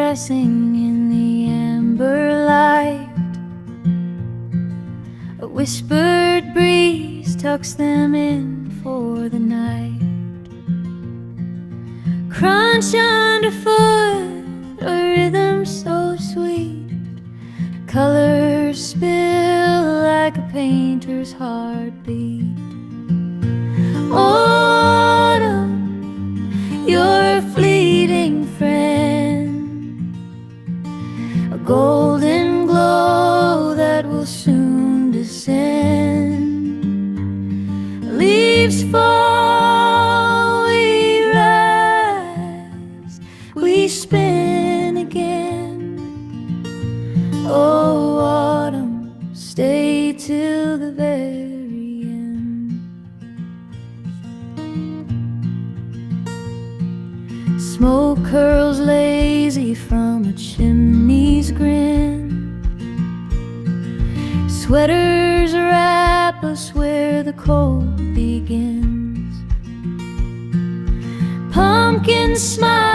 passing in the amber light. A whispered breeze tucks them in for the night. Crunch underfoot, a rhythm so sweet. Colors spill like a painter's heartbeat. Autumn, you're a fleeting friend, a golden glow that will soon descend. Leaves fall, we rise, we spin again. Oh, autumn, stay till the very end. Smoke curls lazy from a chimney's grin. Sweaters wrap us where the cold begins. Pumpkins smile